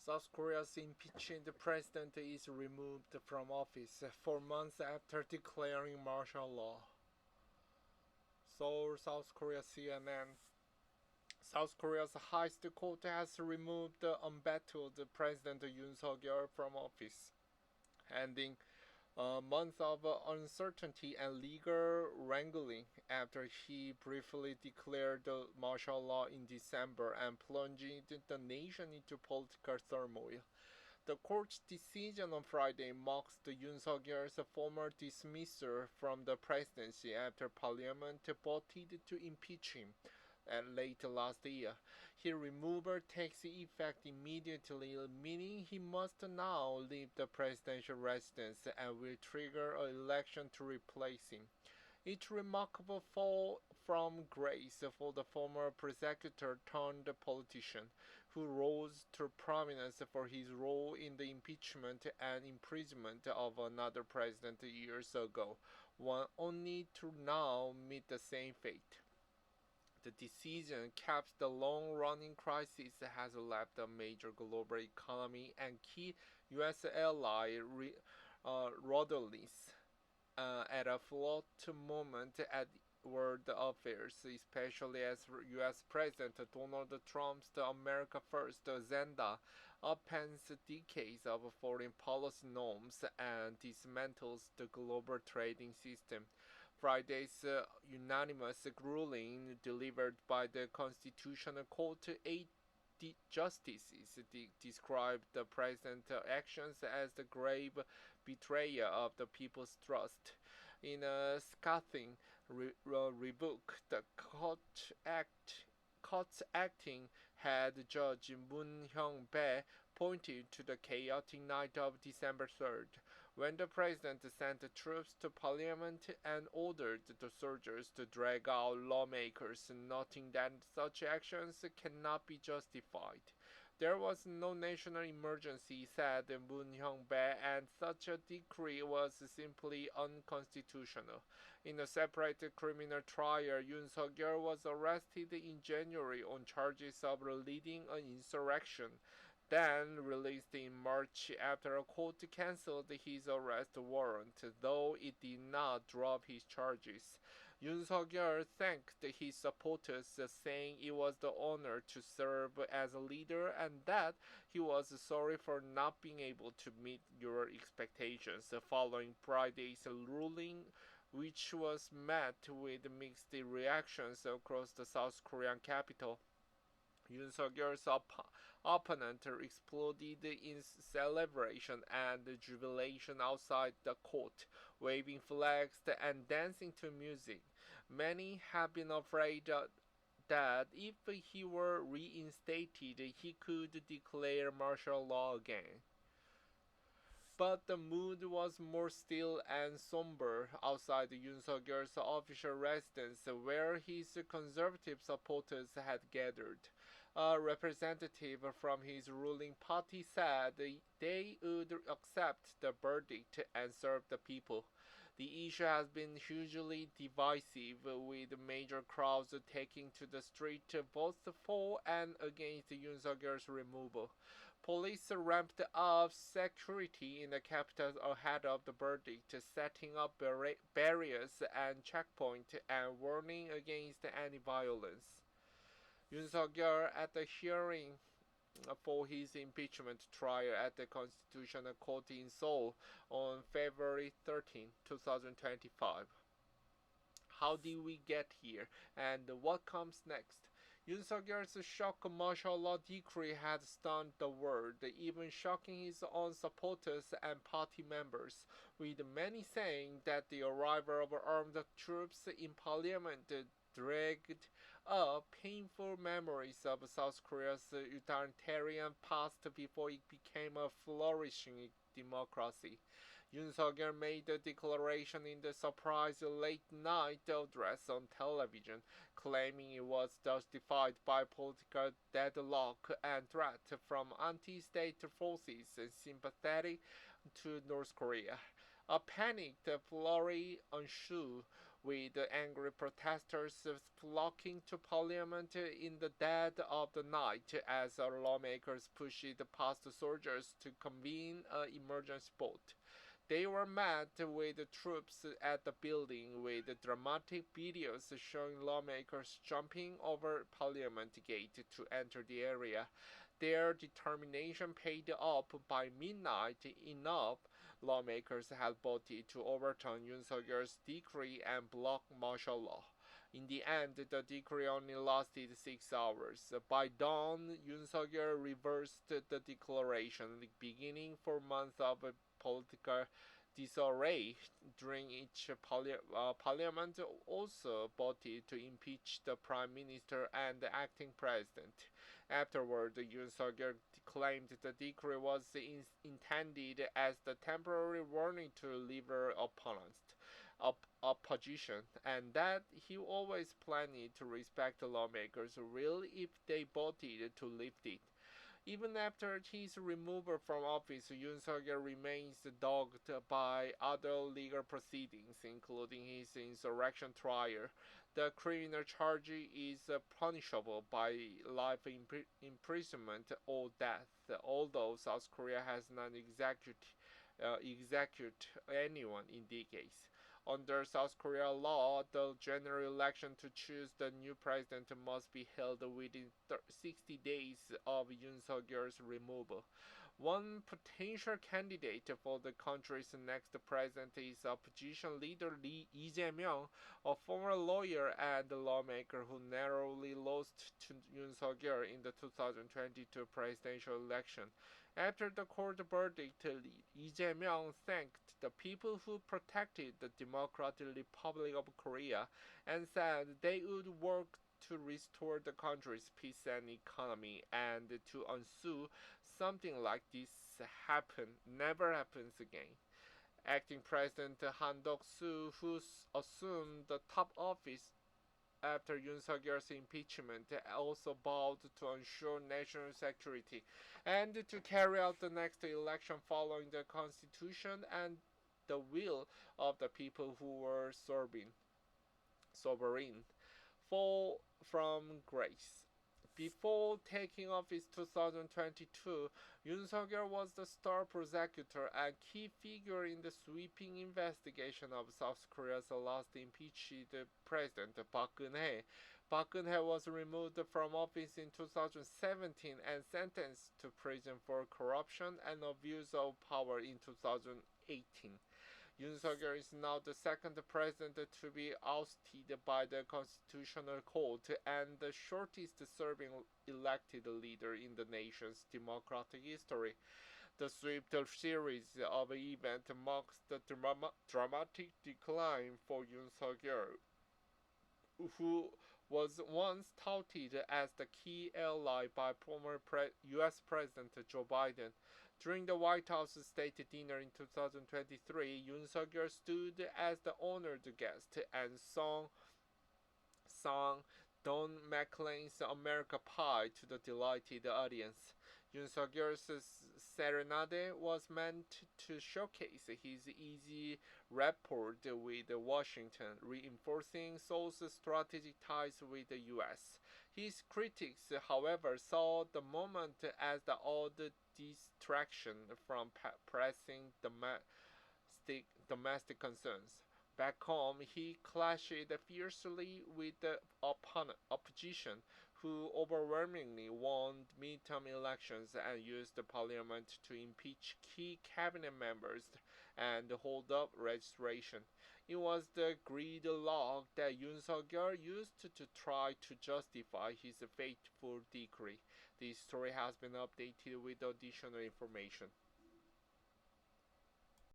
South Korea's impeached president is removed from office 4 months after declaring martial law. Seoul, South Korea CNN. South Korea's highest court has removed the embattled President Yoon Suk-yeol from office, ending a month of uncertainty and legal wrangling after he briefly declared the martial law in December and plunged the nation into political turmoil. The court's decision on Friday marks the Yoon Suk-yeol's former dismissal from the presidency after Parliament voted to impeach him. Late last year, his removal takes effect immediately, meaning he must now leave the presidential residence and will trigger an election to replace him. It's remarkable fall from grace for the former prosecutor turned politician, who rose to prominence for his role in the impeachment and imprisonment of another president years ago, one only to now meet the same fate. The decision caps the long-running crisis that has left a major global economy and key U.S. ally rudderless at a fraught moment at world affairs, especially as U.S. President Donald Trump's America First agenda upends decades of foreign policy norms and dismantles the global trading system. Friday's unanimous ruling delivered by the Constitutional Court 8 justices described the president's actions as the grave betrayal of the people's trust. In a scathing rebuke, the court's acting head Judge Moon Hyung-bae pointed to the chaotic night of December 3rd, when the president sent troops to parliament and ordered the soldiers to drag out lawmakers, noting that such actions cannot be justified. There was no national emergency, said Moon Hyung-bae, and such a decree was simply unconstitutional. In a separate criminal trial, Yoon Suk-yeol was arrested in January on charges of leading an insurrection, then released in March after a court cancelled his arrest warrant, though it did not drop his charges. Yoon Suk-yeol thanked his supporters, saying it was the honor to serve as a leader and that he was sorry for not being able to meet your expectations following Friday's ruling, which was met with mixed reactions across the South Korean capital. Yoon Suk-yeol's opponent exploded in celebration and jubilation outside the court, waving flags and dancing to music. Many have been afraid that if he were reinstated, he could declare martial law again. But the mood was more still and somber outside Yoon Suk-yeol's official residence, where his conservative supporters had gathered. A representative from his ruling party said they would accept the verdict and serve the people. The issue has been hugely divisive, with major crowds taking to the street both for and against Yoon Suk-yeol's removal. Police ramped up security in the capital ahead of the verdict, setting up barriers and checkpoints and warning against any violence. Yoon Suk-yeol, at the hearing for his impeachment trial at the Constitutional Court in Seoul on February 13, 2025. How did we get here, and what comes next? Yoon Suk-yeol's shock martial law decree had stunned the world, even shocking his own supporters and party members, with many saying that the arrival of armed troops in parliament dragged up painful memories of South Korea's utilitarian past before it became a flourishing democracy. Yoon Suk-yeol made the declaration in the surprise late-night address on television, claiming it was justified by political deadlock and threat from anti-state forces sympathetic to North Korea. A panicked flurry ensued, with angry protesters flocking to parliament in the dead of the night as lawmakers pushed past soldiers to convene an emergency vote. They were met with troops at the building with dramatic videos showing lawmakers jumping over Parliament Gate to enter the area. Their determination paid off. By midnight. Enough lawmakers had voted to overturn Yoon Suk-yeol's decree and block martial law. In the end, the decree only lasted 6 hours. By dawn, Yoon Suk-yeol reversed the declaration, beginning 4 months of political disarray. During each parliament also voted to impeach the prime minister and the acting president. Afterward, Yoon Suk-yeol claimed the decree was intended as the temporary warning to liberal opposition, and that he always planned to respect the lawmakers' will if they voted to lift it. Even after his removal from office, Yoon Suk-yeol remains dogged by other legal proceedings, including his insurrection trial. The criminal charge is punishable by life imprisonment or death, although South Korea has not execute anyone in decades. Under South Korea law, the general election to choose the new president must be held within 60 days of Yoon Suk-yeol's removal. One potential candidate for the country's next president is opposition leader Lee Jae-myung, a former lawyer and lawmaker who narrowly lost to Yoon Suk-yeol in the 2022 presidential election. After the court verdict, Lee Jae-myung thanked the people who protected the Democratic Republic of Korea and said they would work to restore the country's peace and economy, and to ensue something like this never happens again. Acting President Han Duck-soo, who assumed the top office after Yoon Suk-yeol's impeachment, also vowed to ensure national security and to carry out the next election following the constitution and the will of the people who were sovereign. Fall from grace. Before taking office 2022, Yoon Suk-yeol was the star prosecutor and key figure in the sweeping investigation of South Korea's last impeached president, Park Geun-hye. Park Geun-hye was removed from office in 2017 and sentenced to prison for corruption and abuse of power in 2018. Yoon Suk-yeol is now the second president to be ousted by the Constitutional Court and the shortest-serving elected leader in the nation's democratic history. The swift series of events marks the dramatic decline for Yoon Suk-yeol, who was once touted as the key ally by former U.S. President Joe Biden. During the White House State Dinner in 2023, Yoon Suk-yeol stood as the honored guest and sang Don McLean's America Pie to the delighted audience. Yoon Suk-yeol's serenade was meant to showcase his easy rapport with Washington, reinforcing Seoul's strategic ties with the U.S. His critics, however, saw the moment as the odd distraction from pressing domestic concerns. Back home, he clashed fiercely with the opposition, who overwhelmingly won midterm elections and used the parliament to impeach key cabinet members and hold up registration. It was the gridlock that Yoon Suk-yeol used to try to justify his fateful decree. This story has been updated with additional information.